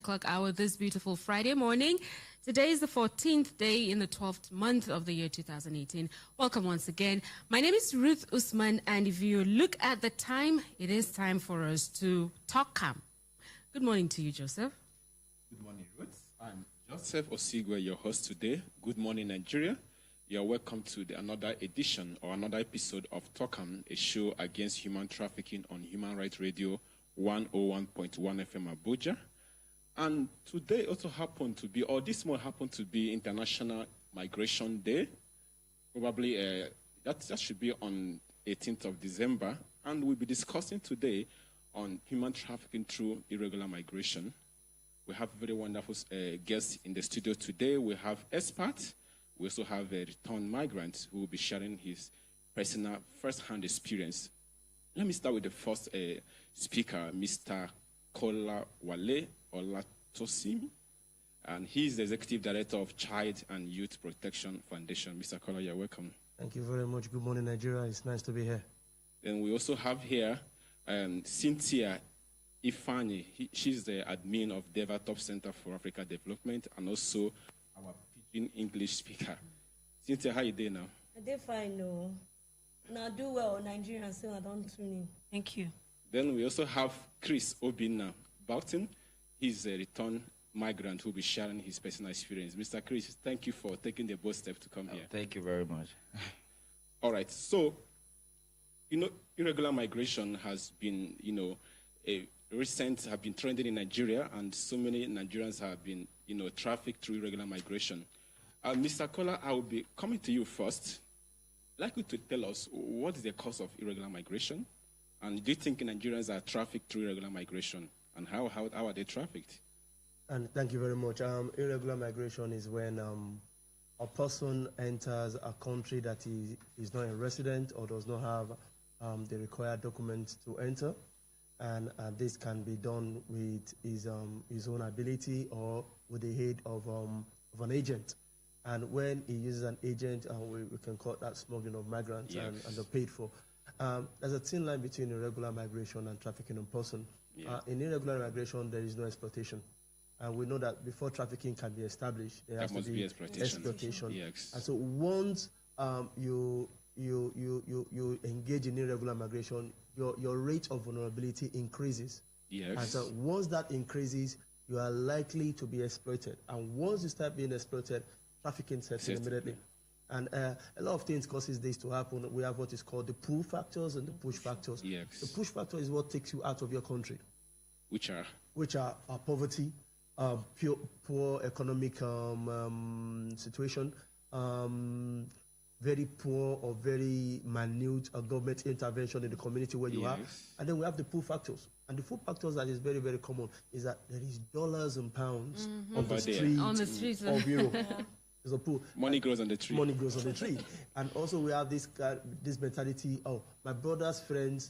o'clock hour this beautiful Friday morning. Today is the 14th day in the 12th month of the year 2018. Welcome once again. My name is Ruth Usman, and if you look at the time, it is time for us to TALKAM. Good morning to you, Joseph. Good morning, Ruth. I'm Joseph Osuigwe, your host today. Good morning, Nigeria. You're welcome to another edition or another episode of TALKAM, a show against human trafficking on Human Rights Radio 101.1 FM Abuja. And today also happened to be, or this month happened to be International Migration Day. Probably that should be on 18th of December. And we'll be discussing today on human trafficking through irregular migration. We have very wonderful guests in the studio today. We have experts. We also have a returned migrant who will be sharing his personal first-hand experience. Let me start with the first speaker, Mr. Kolawole Olatosimi, and he's the Executive Director of Child and Youth Protection Foundation. Mr. Kola, you're welcome. Thank you very much. Good morning, Nigeria. It's nice to be here. Then we also have here Cynthia Ifeanyi. She's the admin of Devatop Center for Africa Development and also our pidgin English speaker. Cynthia, how you doing now? I did fine, no. Now do well, Nigerian, so I don't tune in. Thank you. Then we also have Obinna Bolton. He's a returned migrant who will be sharing his personal experience. Mr. Chris, thank you for taking the bold step to come here. Thank you very much. All right. So, irregular migration has been, have been trending in Nigeria, and so many Nigerians have been, trafficked through irregular migration. Mr. Kola, I will be coming to you first. I'd like you to tell us what is the cause of irregular migration, and do you think Nigerians are trafficked through irregular migration, and how are they trafficked? And thank you very much. Irregular migration is when a person enters a country that is not a resident or does not have the required documents to enter, and this can be done with his own ability or with the aid of an agent. And when he uses an agent, we can call that smuggling of migrants, yes. and they're paid for. There's a thin line between irregular migration and trafficking in person. Yeah. In irregular migration, there is no exploitation. And we know that before trafficking can be established, there has to be exploitation. Yes. And so once you engage in irregular migration, your rate of vulnerability increases. Yes. And so once that increases, you are likely to be exploited. And once you start being exploited, trafficking sets in immediately. And a lot of things causes this to happen. We have what is called the pull factors and the push factors. Yes. The push factor is what takes you out of your country. Which are poverty, poor economic situation, very poor or very minute government intervention in the community where you are. And then we have the pull factors. And the pull factors that is very, very common is that there is dollars and pounds on the streets of Europe. Yeah. There's a pool. Money grows on the tree. Money grows on the tree. And also we have this mentality, oh, my brother's friend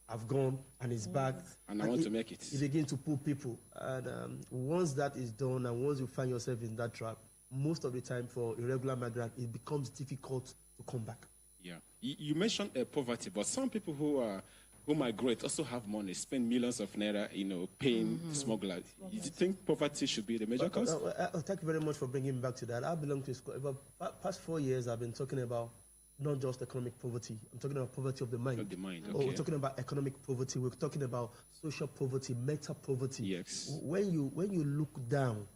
have gone and is back. And I want to make it. You begin to pull people. And once that is done and once you find yourself in that trap, most of the time for irregular migrants, it becomes difficult to come back. Yeah. You mentioned poverty, but some people who migrate also have money, spend millions of naira, paying smugglers. Do you think poverty should be the major cause? Thank you very much for bringing me back to that. I belong to school. Over the past 4 years, I've been talking about not just economic poverty. I'm talking about poverty of the mind. Of the mind, okay. We're talking about economic poverty. We're talking about social poverty, meta poverty. Yes. When you look down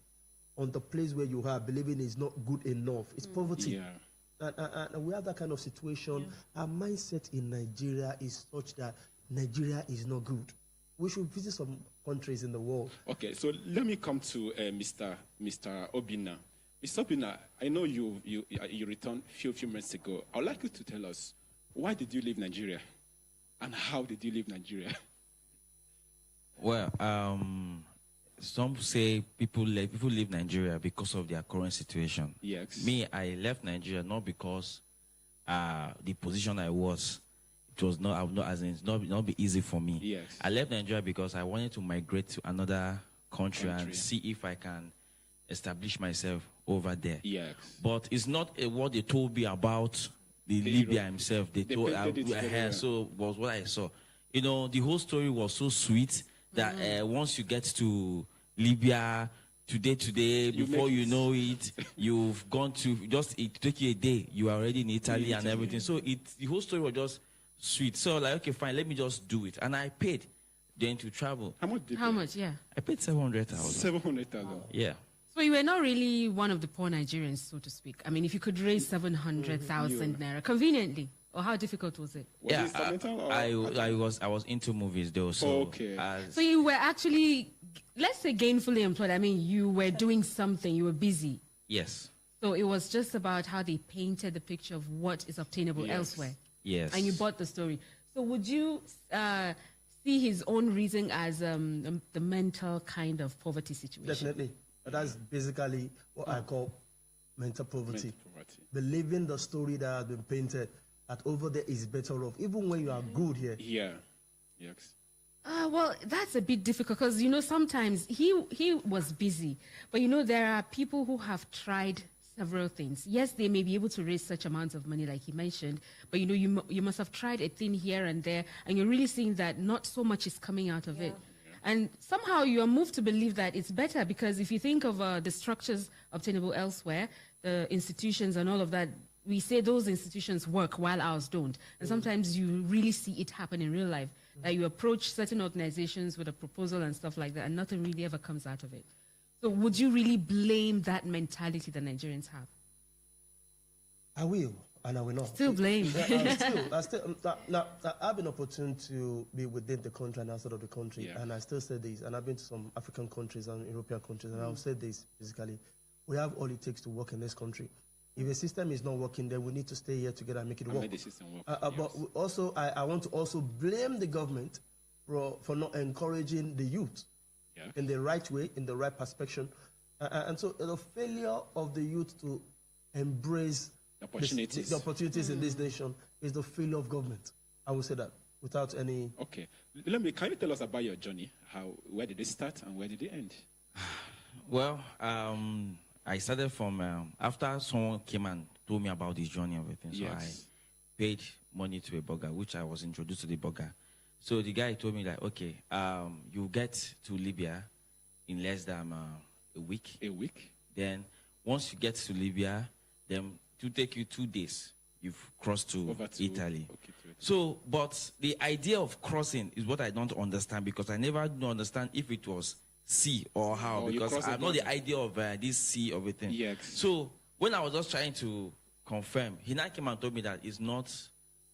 on the place where you are, believing is not good enough, it's poverty. Yeah. And we have that kind of situation. Yeah. Our mindset in Nigeria is such that Nigeria is not good. We should visit some countries in the world. Okay, so let me come to Mr. Obinna. Mr. Obinna, I know you returned a few months ago. I would like you to tell us, why did you leave Nigeria? And how did you leave Nigeria? Well, some say people leave Nigeria because of their current situation. Yes. Me, I left Nigeria not because the position I was, it was not be easy for me. Yes. I left Nigeria because I wanted to migrate to another country and see if I can establish myself over there. Yes. But it's not what they told me about the Libya himself. They told so was what I saw. The whole story was so sweet that once you get to Libya today, before you know it, you've gone to, it took you a day, you are already in Italy and everything. So the whole story was just sweet. So like, okay, fine, let me just do it. And I paid then to travel. How much did you How pay? much, yeah? I paid 700,000. 700,000. Yeah. So you were not really one of the poor Nigerians, so to speak. I mean, if you could raise 700,000 naira conveniently, or how difficult was it? Was it instrumental or I was into movies though. So okay. So you were actually, let's say, gainfully employed. I mean, you were doing something, you were busy. Yes. So it was just about how they painted the picture of what is obtainable elsewhere. Yes. And you bought the story. So would you see his own reason as the mental kind of poverty situation? Definitely. That's basically what I call mental poverty. Mental poverty. Believing the story that has been painted, that over there is better off, even when you are good here. Yeah. Yes. Well, that's a bit difficult because, you know, sometimes he was busy. But, you know, there are people who have tried several things. Yes, they may be able to raise such amounts of money like he mentioned, but, you know, you must have tried a thing here and there, and you're really seeing that not so much is coming out of it. And somehow you are moved to believe that it's better because if you think of the structures obtainable elsewhere, the institutions and all of that, we say those institutions work while ours don't. And sometimes you really see it happen in real life. That you approach certain organizations with a proposal and stuff like that, and nothing really ever comes out of it. So would you really blame that mentality that Nigerians have? I will, and I will not. Still blame. I've been opportune to be within the country and outside of the country, and I still say this, and I've been to some African countries and European countries, and I'll say this, basically, we have all it takes to work in this country. If a system is not working, then we need to stay here together and make it work. Make the system work. But also, I want to also blame the government for not encouraging the youth in the right way, in the right perspective. And so the failure of the youth to embrace the opportunities in this nation is the failure of government. I will say that without any... Okay. Can you tell us about your journey? Where did it start and where did it end? Well, I started from after someone came and told me about this journey and everything. So I paid money to a blogger, which I was introduced to the blogger. So the guy told me that, okay, you get to Libya in less than a week. A week? Then once you get to Libya, then to take you 2 days, you've crossed to Italy. Okay, so, but the idea of crossing is what I don't understand because I never understand if it was sea or how, because I have not the idea of this sea of everything. Yes. So when I was just trying to confirm, he now came and told me that it's not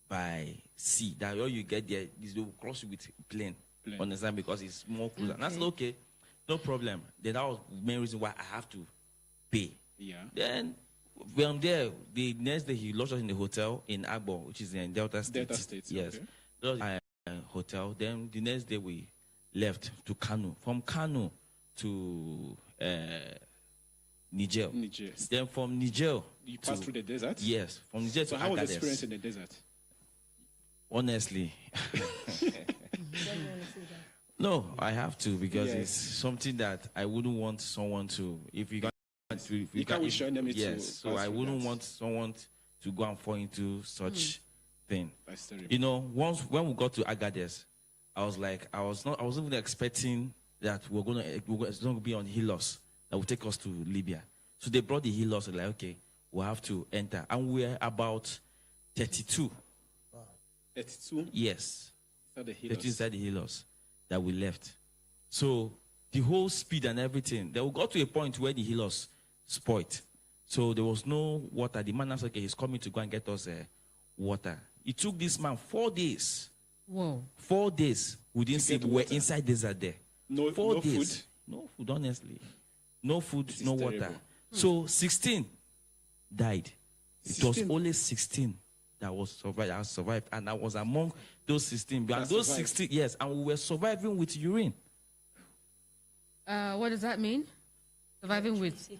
by sea, that all you get there is they will cross you with plane. Understand? Because it's more closer. And that's okay, no problem. Then that was the main reason why I have to pay. Yeah. Then from there, the next day he lodged us in the hotel in Agbo, which is in Delta State. Delta State. Yes. Okay. Hotel. Then the next day we left to Kano. From Kano to Niger. Then from Niger, you passed through the desert? Yes, from Niger to Agadez. So how was the experience in the desert? Honestly. No, I have to because it's something that I wouldn't want someone to, if you can't show them it. Yes, so I wouldn't want someone to go and fall into such thing. That's terrible. You know, once when we got to Agadez, I was like, I wasn't even expecting that we're going to be on Hilos that will take us to Libya. So they brought the Hilos, like, okay, we'll have to enter. And we're about 32. Wow. 32? Yes. Inside the Hilos that we left. So the whole speed and everything, they got to a point where the Hilos spoiled. So there was no water. The man said, okay, he's coming to go and get us water. It took this man 4 days. Whoa. 4 days. We didn't see, we were inside desert there. No days. Food? No food, honestly. No food, no water. Terrible. So 16 died. 16? It was only 16 that survived. And I was among those 16. And those 16, yes, and we were surviving with urine. What does that mean? Surviving with?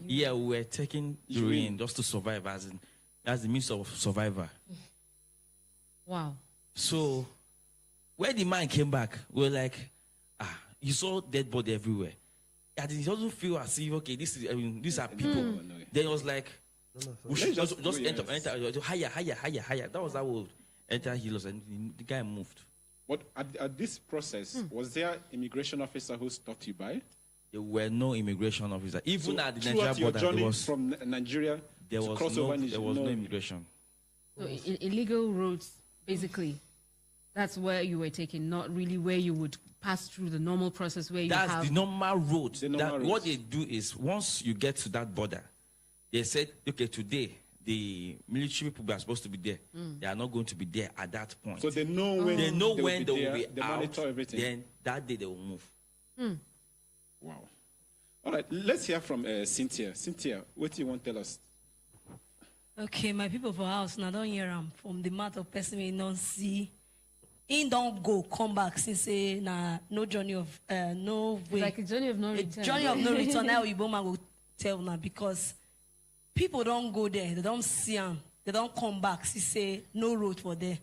Yeah, we were taking urine just to survive as the means of survivor. Wow. So when the man came back, we were like, you saw dead body everywhere. And it doesn't feel as if, okay, these are people. Then it was like, we should just enter higher. That was how we enter Hilos, and the guy moved. But at this process, was there immigration officer who stopped you by? there were no immigration officers. Even So at the throughout Nigeria your border, journey there was from Nigeria there to was cross no over Niger- there was no immigration. So illegal roads, basically, that's where you were taken, not really where you would pass through the normal process where you That's have... the normal road. The normal What roads. they do is once you get to that border, they said, okay, today the military people are supposed to be there. They are not going to be there at that point. So they know when they know they when they will there, be they out. monitor everything. Then that day they will move. Wow. All right, let's hear from Cynthia. Cynthia, what do you want to tell us? Okay, my people for house, now don't hear am from the mouth of person we don't see. He don't go, come back, since say nah, no journey of no way. Like a journey of no A return. journey of no return. Now Igbo man will tell now because people don't go there, they don't see them, they don't come back. See say no road for there.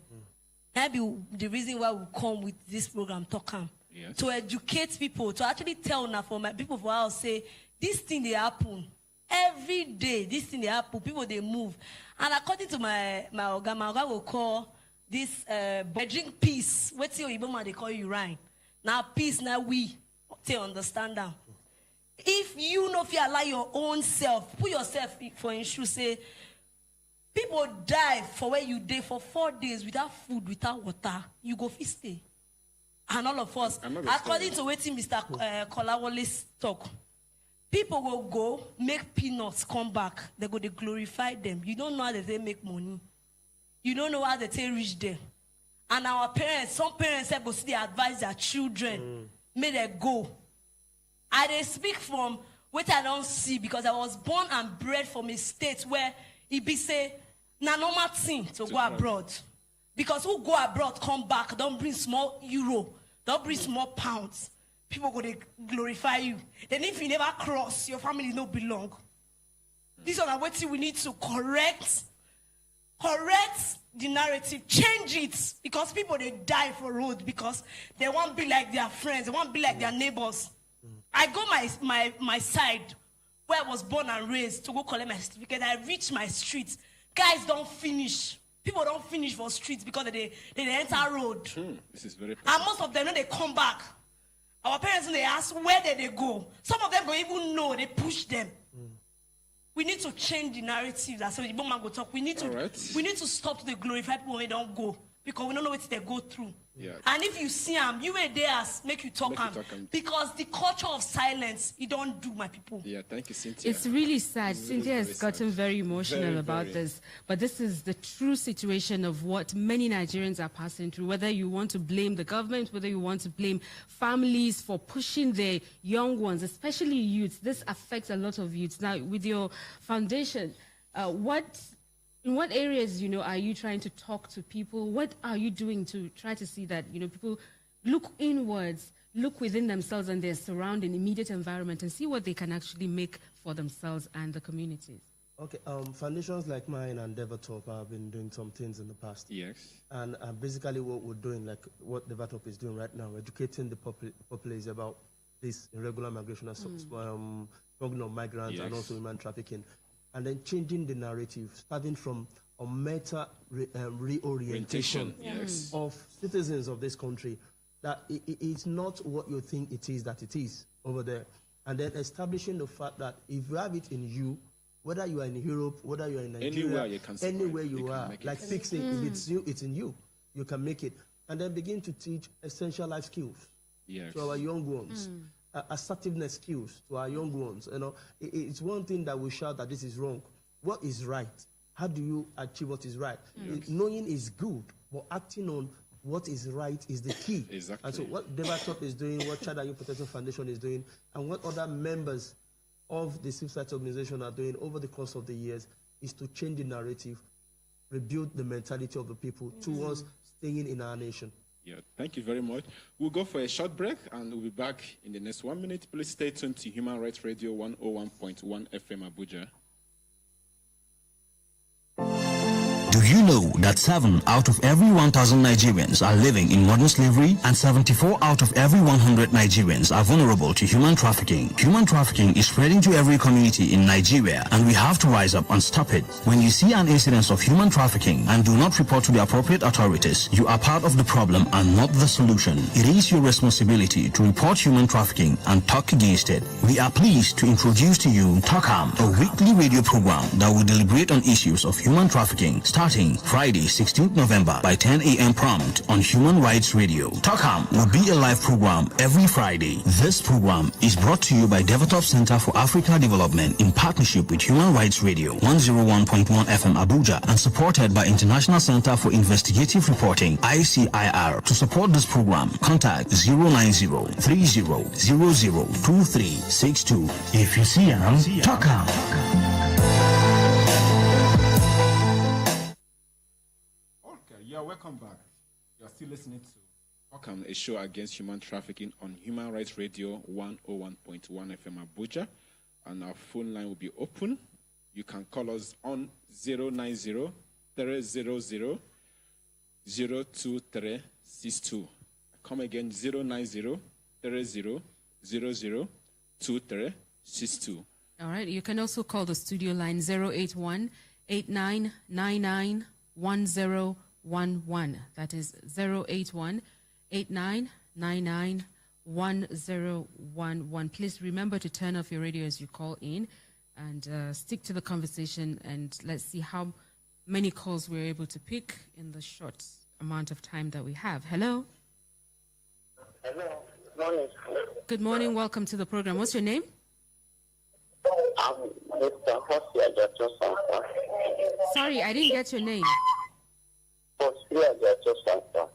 That be the reason why we come with this program TALKAM. Yes. To educate people, to actually tell now for my people for house say this thing they happen. Every day, this thing they happen, people they move. And according to my oga will call this drink peace. What's your Igbo they call you right? Now peace, now we they understand that. If you know if you allow your own self, put yourself for in shoe, say people die for where you day for 4 days without food, without water, you go fit stay. And all of us, according to what Mr. Kolawole talk, people will go, make peanuts, come back. They go, they glorify them. You don't know how they make money. You don't know how they reach there. And our parents, some parents have go see they advise their children, may they go. I they speak from what I don't see because I was born and bred from a state where it be say, na normal thing to go abroad. Because who go abroad, come back, don't bring small euro, don't bring small pounds. People go to glorify you. Then if you never cross, your family no belong. These are what we need to correct the narrative, change it. Because people, they die for road because they won't be like their friends, they won't be like their neighbors. I go my side, where I was born and raised, to go collect my certificate. I reach my street. Guys don't finish. People don't finish for streets because they enter road. This is very And most of them, when they come back, our parents, when they ask, where did they go? Some of them don't even know, they push them. We need to change the narrative. That's what the man go talk. We need to stop to the glorify people when they don't go. Because we don't know what they go through. Yeah. And if you see them, you were there, make you talk them. Because the culture of silence, you don't do, my people. Yeah, thank you, Cynthia. It's really sad. Cynthia has gotten very emotional about this. But this is the true situation of what many Nigerians are passing through. Whether you want to blame the government, whether you want to blame families for pushing their young ones, especially youths. This affects a lot of youths. Now, with your foundation, in what areas, are you trying to talk to people? What are you doing to try to see that, people look inwards, look within themselves and their surrounding immediate environment and see what they can actually make for themselves and the communities? Okay, foundations like mine and Devatop have been doing some things in the past. Yes. And basically what we're doing, like what Devatop is doing right now, educating the populace about this irregular migration, talking of migrants and also human trafficking. And then changing the narrative, starting from a meta reorientation of citizens of this country, that it's not what you think it is that it is over there. And then establishing the fact that if you have it in you, whether you are in Europe, whether you are in Nigeria, anywhere you are, like fixing, if it's you, it's in you, you can make it. And then begin to teach essential life skills to our young ones. Assertiveness skills to our young ones. It's one thing that we shout that this is wrong. What is right? How do you achieve what is right? Knowing is good, but acting on what is right is the key. Exactly. And so what Devatop is doing, what Child and Youth Protection Foundation is doing, and what other members of the civil society organization are doing over the course of the years is to change the narrative, rebuild the mentality of the people towards staying in our nation. Yeah, thank you very much. We'll go for a short break and we'll be back in the next 1 minute. Please stay tuned to Human Rights Radio 101.1 FM Abuja. Do you know that 7 out of every 1,000 Nigerians are living in modern slavery and 74 out of every 100 Nigerians are vulnerable to human trafficking. Human trafficking is spreading to every community in Nigeria, and we have to rise up and stop it. When you see an incident of human trafficking and do not report to the appropriate authorities, you are part of the problem and not the solution. It is your responsibility to report human trafficking and talk against it. We are pleased to introduce to you TALKAM, a weekly radio program that will deliberate on issues of human trafficking starting Friday, 16th November by 10 a.m. prompt on Human Rights Radio. TALKAM will be a live program every Friday. This program is brought to you by Devatop Center for Africa Development in partnership with Human Rights Radio 101.1 FM Abuja and supported by International Center for Investigative Reporting ICIR. To support this program, contact 090-3000-2362. If you see him, TALKAM. Okay, yeah, welcome back. You're still listening to TALKAM, a show against human trafficking on Human Rights Radio 101.1 FM Abuja. And our phone line will be open. You can call us on 090-300-02362. Come again, 090-3000-2362. All right. You can also call the studio line 081-8999-1011. That is 081-8999-1011. Please remember to turn off your radio as you call in and stick to the conversation, and let's see how many calls we're able to pick in the short amount of time that we have. Hello. Hello. Good morning. Good morning. Welcome to the program. What's your name? I'm Mr. Hosia Jatosanfa. Sorry, I didn't get your name. Hosia Jatosanfa.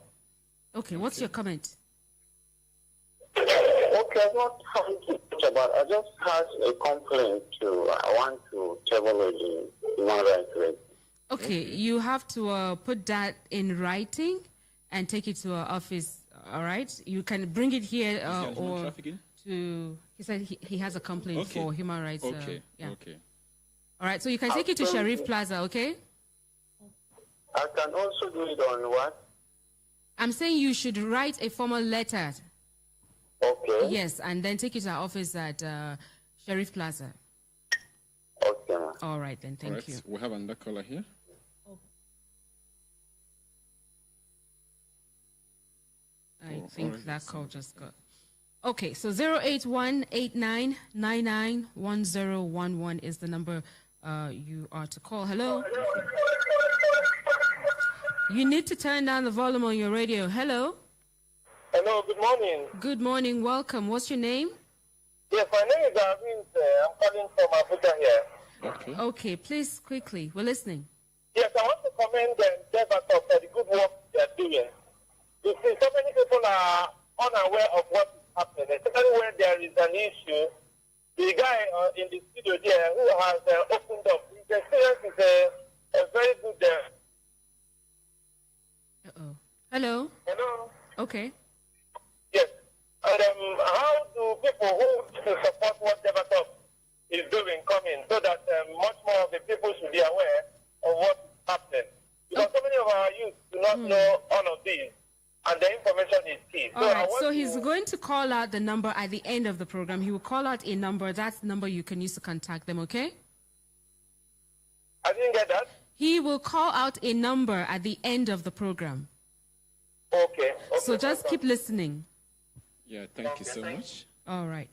Okay, what's your comment? Okay, I'm not having to talk about. I just had a complaint I want to table with the Human Rights Rate. Okay, you have to put that in writing and take it to our office. All right, you can bring it here or to. He said he has a complaint for human rights. Okay. Yeah. Okay. All right, so you can take it to Sharif Plaza. Okay. I can also do it on what? I'm saying you should write a formal letter. Okay. Yes, and then take it to our office at Sharif Plaza. Okay, ma'am. All right, then. Thank you. We have another caller here. I think that call just got. Okay, so 081-8999-1011 is the number you are to call. Hello? You need to turn down the volume on your radio. Hello? Hello, good morning. Good morning, welcome. What's your name? Yes, my name is Arvind. I'm calling from Abuja here. Okay, please, quickly. We're listening. Yes, I want to commend Devatop for the good work they're doing. You see, so many people are unaware of what is happening, especially when there is an issue. The guy in the studio there who has opened up, his experience is a very good. Hello? Hello? Okay. Yes. And how do people who support what Devatop is doing come in so that much more of the people should be aware of what is happening? Because so many of our youth do not know all of these. And the information is key. All right, so he's going to call out the number at the end of the program. He will call out a number. That's the number you can use to contact them, okay? I didn't get that. He will call out a number at the end of the program. Okay. So just keep listening. Yeah, thank you so much. All right.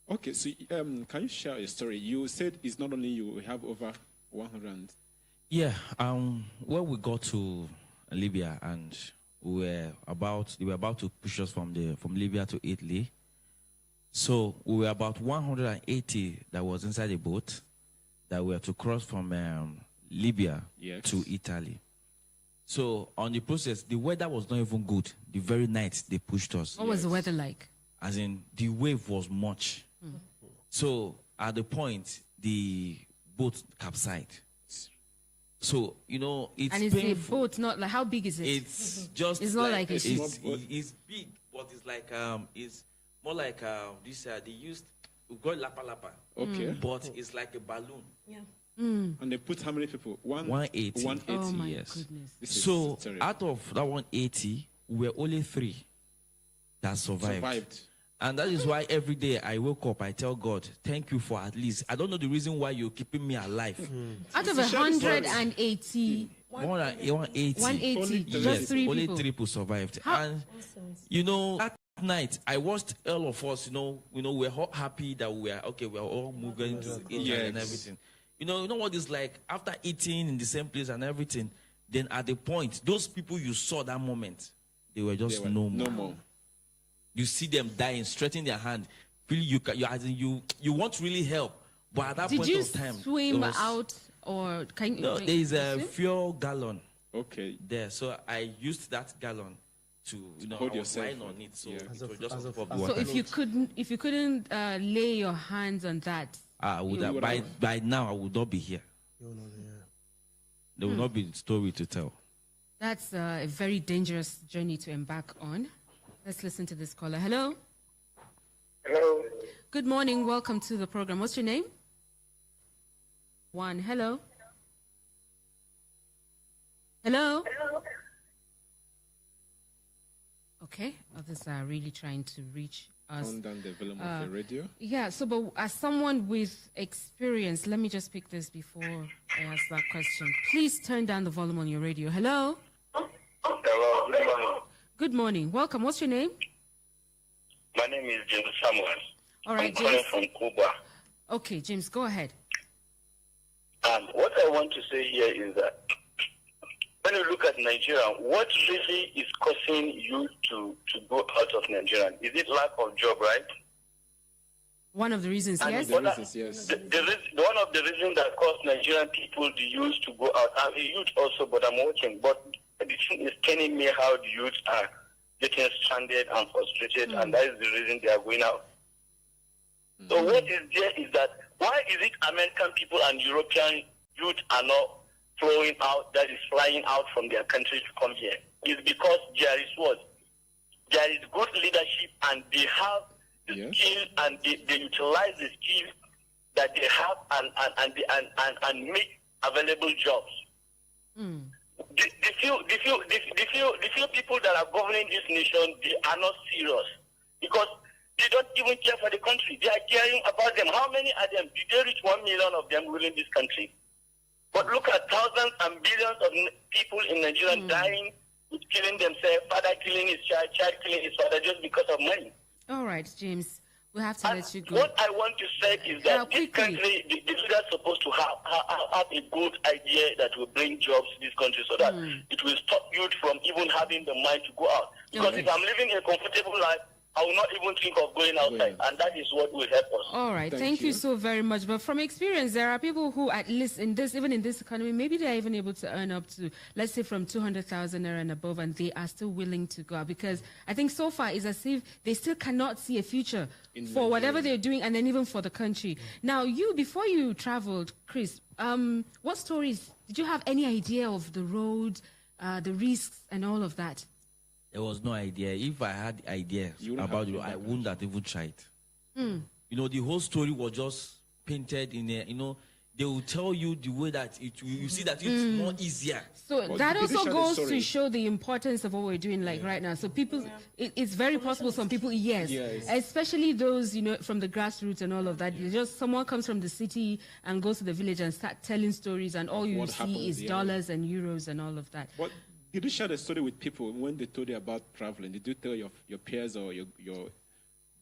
Okay, so can you share a story? You said it's not only you, we have over 100. Yeah, when we got to Libya and they were about to push us from Libya to Italy. So we were about 180 that was inside the boat that were to cross from Libya to Italy. So on the process, the weather was not even good. The very night they pushed us. What was the weather like? As in, the wave was much. So at the point, the boat capsized. So, you know, it's and it's painful. a boat, not like, how big is it? It's just it's not like it's big, but it's like it's more like this. They used we call it lapa lapa. Okay. But it's like a balloon. Yeah. And they put how many people? 180. 180. Oh my Yes. goodness. So terrible. out of that 180, we were only 3 that survived. And that is why every day I wake up, I tell God, thank you for at least, I don't know the reason why you're keeping me alive. Out of 180, 180. 180, Yes, just 3 only people. 3 people survived. How- And you know, that night I watched all of us, we're all happy that we're all moving to India and everything. You know what it's like after eating in the same place and everything. Then at the point, those people you saw that moment, they were just no more. You see them dying, stretching their hand. Feel you want to really help, but at that Did point you of time, swim out or can you? no, there is a fuel gallon. Okay. There, so I used that gallon to hold I was yourself lying on it, so it was just on top of the So water. if you couldn't lay your hands on that, I would have, by now I would not be here. There will not be a story to tell. that's a very dangerous journey to embark on. Let's listen to this caller. Hello. Hello. Good morning. Welcome to the program. What's your name? One. Hello. Hello. Okay. Others are really trying to reach us. Turn down the volume of the radio. Yeah, so but as someone with experience, let me just pick this before I ask that question. Please turn down the volume on your radio. Hello? Hello. Good morning. Good morning. Welcome. What's your name? My name is James Samuel. All right, I'm calling James. from Cuba. Okay, James, go ahead. What I want to say here is that when you look at Nigeria, what really is causing you to go out of Nigeria? Is it lack of job, right? One of the reasons, And yes? what Yes. one of the reasons that caused Nigerian people, the youth, to go out, I'm a youth also, but I'm working. But the thing is telling me how the youth are getting stranded and frustrated, and that is the reason they are going out. So what is there is that why is it American people and European youth are not flowing out, that is flying out from their country to come here? It's because there is what? There is good leadership, and they have the skill, and they utilize the skill that they have and make available jobs. The few people that are governing this nation, they are not serious because they don't even care for the country. They are caring about them. How many are them? Did they reach 1 million of them ruling this country? But look at thousands and billions of people in Nigeria dying, killing themselves, father killing his child, child killing his father just because of money. All right, James. We have to let you go. What I want to say is that this country, the leaders are supposed to have a good idea that will bring jobs to this country so that it will stop youth from even having the mind to go out. Because if I'm living a comfortable life, I will not even think of going outside, and that is what will help us. All right, thank you so very much. But from experience, there are people who, at least even in this economy, maybe they are even able to earn up to, let's say, from 200,000 naira and above, and they are still willing to go out. Because I think so far it's as if they still cannot see a future for whatever they're doing, and then even for the country. Now, before you traveled, Chris, what stories, did you have any idea of the road, the risks, and all of that? There was no idea. If I had ideas about it, I wouldn't have even tried. You know, the whole story was just painted in a, they will tell you the way that you see that it's more easier. So But that did they also share the goes story? to show the importance of what we're doing right now. So people, it's very possible some people, yes, especially those, from the grassroots and all of that. Just someone comes from the city and goes to the village and start telling stories, and all you see is dollars and euros and all of that. But did you share the story with people when they told you about traveling? Did you tell your peers or your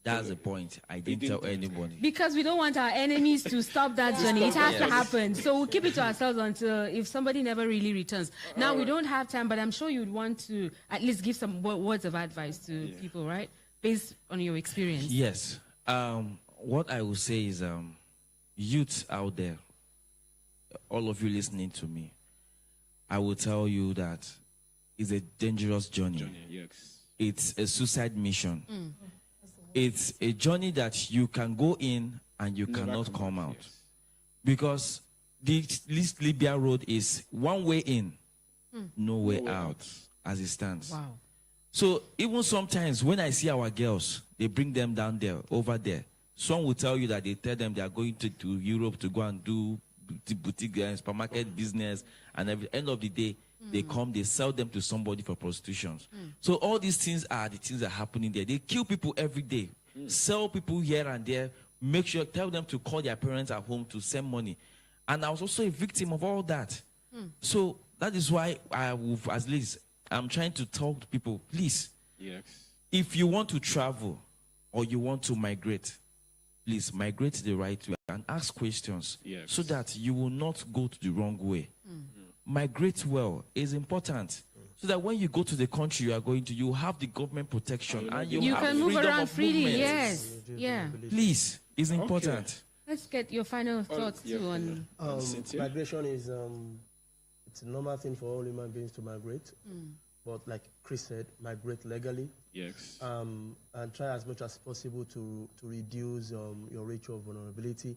That's the point. I didn't tell anybody. Because we don't want our enemies to stop that journey. It has to happen. So we'll keep it to ourselves until if somebody never really returns. Now, we don't have time, but I'm sure you'd want to at least give some words of advice to people, right? Based on your experience. Yes. What I will say is, youths out there, all of you listening to me, I will tell you that it's a dangerous journey. It's a suicide mission. It's a journey that you can go in and you cannot come out. Because this Libya road is one way in, no way out, as it stands. Wow. So even sometimes when I see our girls, they bring them down there, over there. Some will tell you that they tell them they are going to Europe to go and do boutique supermarket business, and at the end of the day, they come, they sell them to somebody for prostitution. So all these things are the things that are happening there. They kill people every day, sell people here and there, make sure, tell them to call their parents at home to send money. And I was also a victim of all that. So that is why at least I'm trying to talk to people, please, if you want to travel or you want to migrate, please migrate the right way and ask questions so that you will not go to the wrong way. Migrate well is important, so that when you go to the country you are going to, you have the government protection and you have can move freedom around of freely. movement. Yes, yeah. Please, it's important. Let's get your final thoughts too on migration is it's a normal thing for all human beings to migrate, but like Chris said, migrate legally. Yes. And try as much as possible to reduce your ratio of vulnerability.